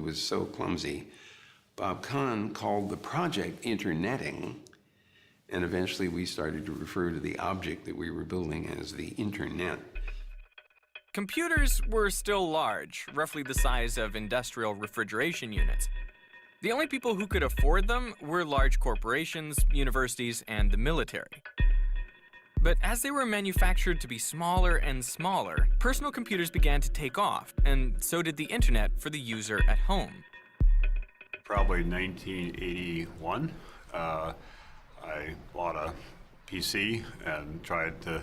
was so clumsy. Bob Kahn called the project interneting, and eventually we started to refer to the object that we were building as the internet. Computers were still large, roughly the size of industrial refrigeration units. The only people who could afford them were large corporations, universities, and the military. But as they were manufactured to be smaller and smaller, personal computers began to take off, and so did the internet for the user at home. Probably 1981, I bought a PC and tried to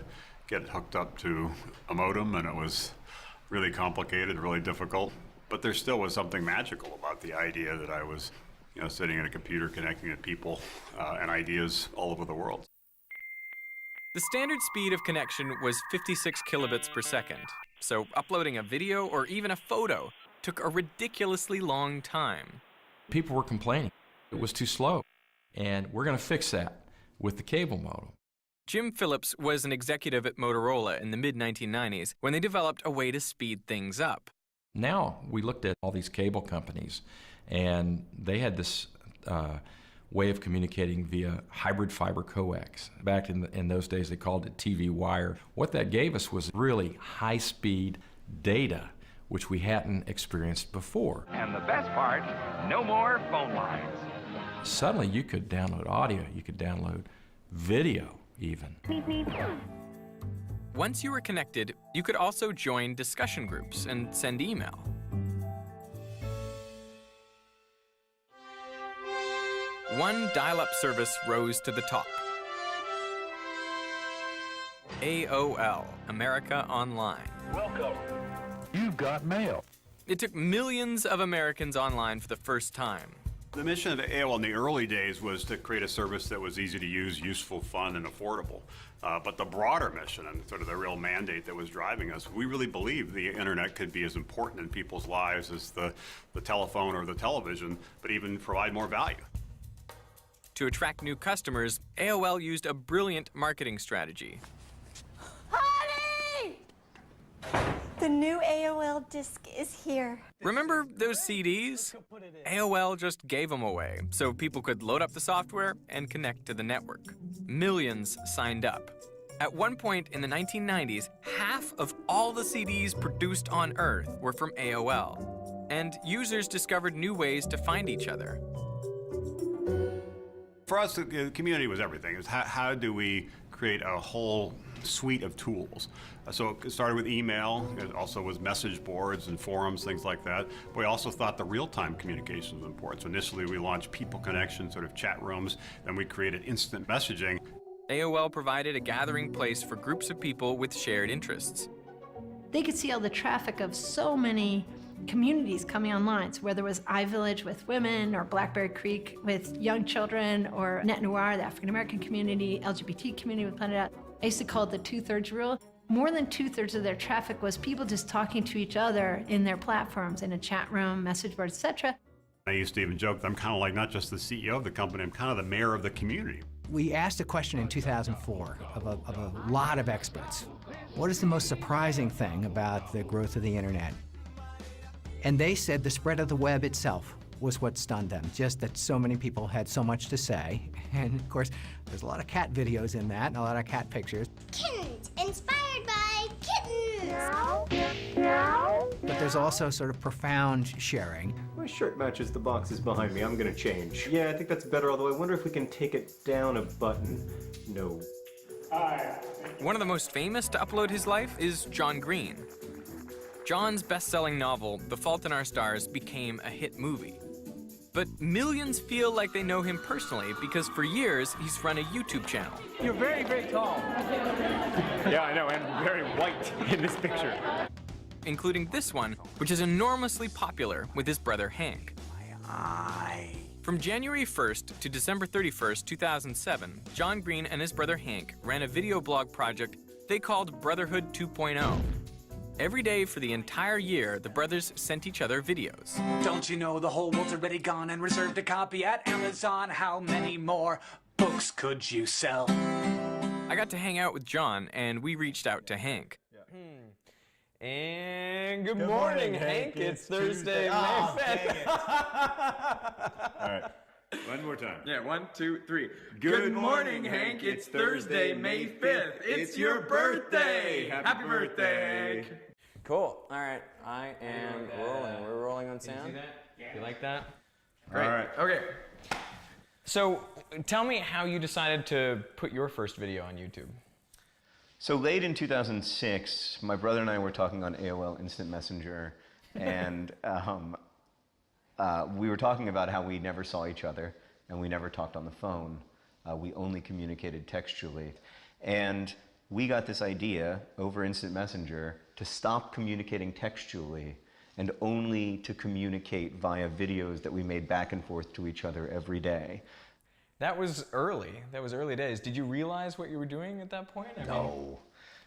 get it hooked up to a modem, and it was really complicated, really difficult. But there still was something magical about the idea that I was, sitting at a computer connecting to people and ideas all over the world. The standard speed of connection was 56 kilobits per second, so uploading a video or even a photo took a ridiculously long time. People were complaining it was too slow, and we're going to fix that with the cable modem. Jim Phillips was an executive at Motorola in the mid-1990s when they developed a way to speed things up. Now we looked at all these cable companies, and they had this way of communicating via hybrid fiber coax. Back in those days, they called it TV wire. What that gave us was really high-speed data, which we hadn't experienced before. And the best part, no more phone lines. Suddenly, you could download audio, you could download video even. Once you were connected, you could also join discussion groups and send email. One dial-up service rose to the top. AOL, America Online. Welcome. You've got mail. It took millions of Americans online for the first time. The mission of AOL in the early days was to create a service that was easy to use, useful, fun, and affordable. But the broader mission and sort of the real mandate that was driving us, we really believed the internet could be as important in people's lives as the telephone or the television, but even provide more value. To attract new customers, AOL used a brilliant marketing strategy. Honey! The new AOL disc is here. Remember those CDs? AOL just gave them away so people could load up the software and connect to the network. Millions signed up. At one point in the 1990s, half of all the CDs produced on Earth were from AOL, and users discovered new ways to find each other. For us, the community was everything. It was how do we create a whole suite of tools? So it started with email. It also was message boards and forums, things like that. But we also thought the real-time communication was important. So initially, we launched People Connection, sort of chat rooms. Then we created instant messaging. AOL provided a gathering place for groups of people with shared interests. They could see all the traffic of so many communities coming online, so whether it was iVillage with women, or Blackberry Creek with young children, or Net Noir, the African-American community, LGBT community with Planet Out. I used to call it the two-thirds rule. More than two-thirds of their traffic was people just talking to each other in their platforms, in a chat room, message board, etc. I used to even joke that I'm kind of like not just the CEO of the company, I'm kind of the mayor of the community. We asked a question in 2004 of a lot of experts. What is the most surprising thing about the growth of the internet? And they said the spread of the web itself was what stunned them, just that so many people had so much to say. And of course, there's a lot of cat videos in that and a lot of cat pictures. Kittens, inspired by kittens. Meow. But there's also sort of profound sharing. My shirt matches the boxes behind me. I'm gonna change. Yeah, I think that's better, although I wonder if we can take it down a button. No. One of the most famous to upload his life is John Green. John's best-selling novel, The Fault in Our Stars, became a hit movie. But millions feel like they know him personally because for years he's run a YouTube channel. You're very, very tall. Yeah, I know, and very white in this picture. Including this one, which is enormously popular with his brother Hank. From January 1st to December 31st, 2007, John Green and his brother Hank ran a video blog project they called Brotherhood 2.0. Every day for the entire year, the brothers sent each other videos. Don't you know the whole world's already gone and reserved a copy at Amazon? How many more books could you sell? I got to hang out with John, and we reached out to Hank. And good morning, Hank. It's Thursday, May 5th. All right. One more time. Yeah, 1, 2, 3. Good morning, Hank. It's Thursday, May 5th. It's your birthday. Happy birthday. Cool. All right. I am rolling. We're rolling on sound. You see that? Yeah. You like that? Great. All right. Okay. So tell me how you decided to put your first video on YouTube. So late in 2006, my brother and I were talking on AOL Instant Messenger, and we were talking about how we never saw each other and we never talked on the phone. We only communicated textually. And we got this idea over Instant Messenger to stop communicating textually and only to communicate via videos that we made back and forth to each other every day. That was early. That was early days. Did you realize what you were doing at that point? No.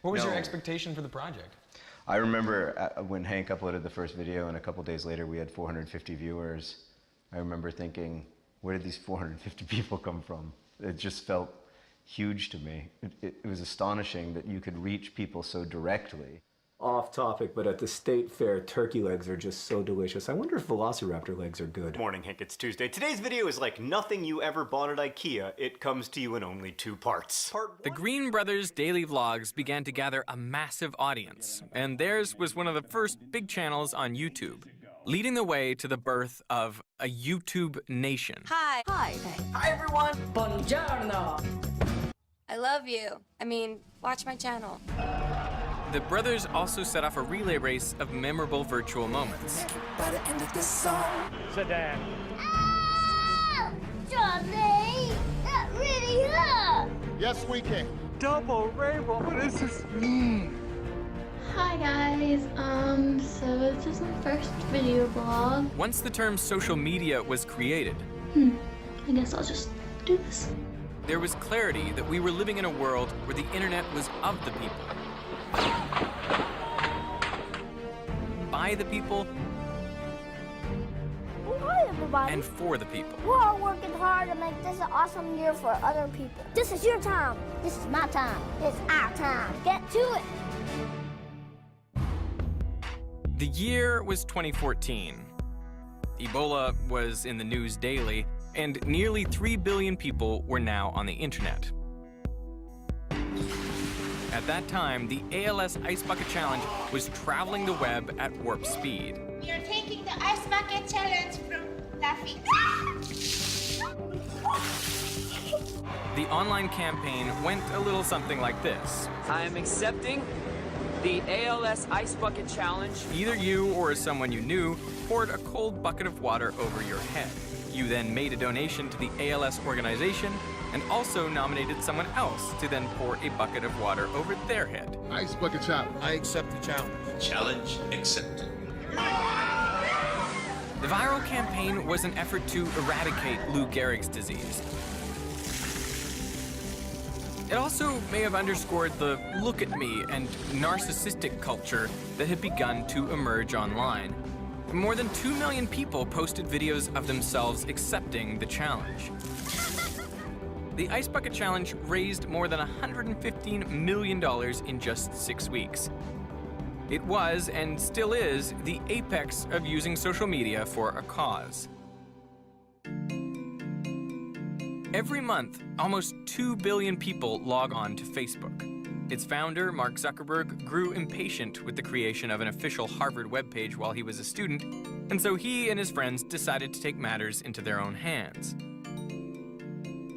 What was your No. expectation for the project? I remember when Hank uploaded the first video and a couple days later we had 450 viewers. I remember thinking, where did these 450 people come from? It just felt huge to me. It was astonishing that you could reach people so directly. Off topic, but at the state fair, turkey legs are just so delicious. I wonder if velociraptor legs are good. Morning, Hank. It's Tuesday. Today's video is like nothing you ever bought at IKEA. It comes to you in only 2 parts. The Green Brothers' daily vlogs began to gather a massive audience, and theirs was one of the first big channels on YouTube, leading the way to the birth of a YouTube nation. Hi. Hi. Hi everyone. Buongiorno. I love you. I mean, watch my channel. The brothers also set off a relay race of memorable virtual moments. By the end of this song. Sit down. Oh, Johnny, that really hurt. Yes, we can. Double rainbow. What does this mean? Hi guys. So this is my first video blog. Once the term social media was created, I guess I'll just do this. there was clarity that we were living in a world where the internet was of the people, by the people, Hi everybody. and for the people. We're all working hard to make this an awesome year for other people. This is your time. This is my time. It's our time. Get to it. The year was 2014. Ebola was in the news daily, and nearly 3 billion people were now on the internet. At that time, the ALS Ice Bucket Challenge was traveling the web at warp speed. We are taking the Ice Bucket Challenge from Daffy. The online campaign went a little something like this. I am accepting the ALS Ice Bucket Challenge. Either you or someone you knew poured a cold bucket of water over your head. You then made a donation to the ALS organization and also nominated someone else to then pour a bucket of water over their head. Ice Bucket Challenge. I accept the challenge. Challenge accepted. The viral campaign was an effort to eradicate Lou Gehrig's disease. It also may have underscored the look at me and narcissistic culture that had begun to emerge online. More than 2 million people posted videos of themselves accepting the challenge. The Ice Bucket Challenge raised more than $115 million in just 6 weeks. It was, and still is, the apex of using social media for a cause. Every month, almost 2 billion people log on to Facebook. Its founder, Mark Zuckerberg, grew impatient with the creation of an official Harvard webpage while he was a student, and so he and his friends decided to take matters into their own hands.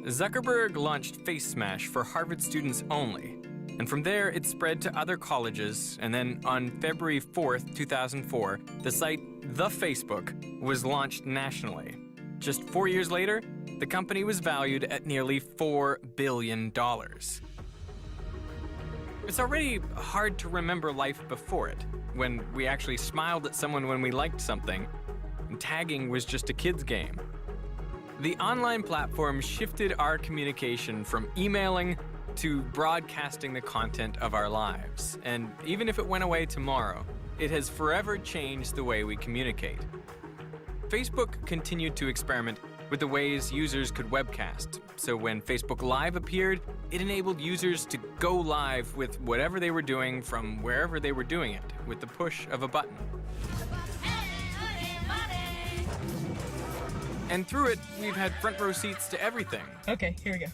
Zuckerberg launched Face Smash for Harvard students only, and from there it spread to other colleges, and then on February 4th, 2004, the site The Facebook was launched nationally. Just 4 years later, the company was valued at nearly $4 billion. It's already hard to remember life before it, when we actually smiled at someone when we liked something, and tagging was just a kid's game. The online platform shifted our communication from emailing to broadcasting the content of our lives, and even if it went away tomorrow, it has forever changed the way we communicate. Facebook continued to experiment with the ways users could webcast. So when Facebook Live appeared, it enabled users to go live with whatever they were doing from wherever they were doing it, with the push of a button. And through it, we've had front row seats to everything. Okay, here we go.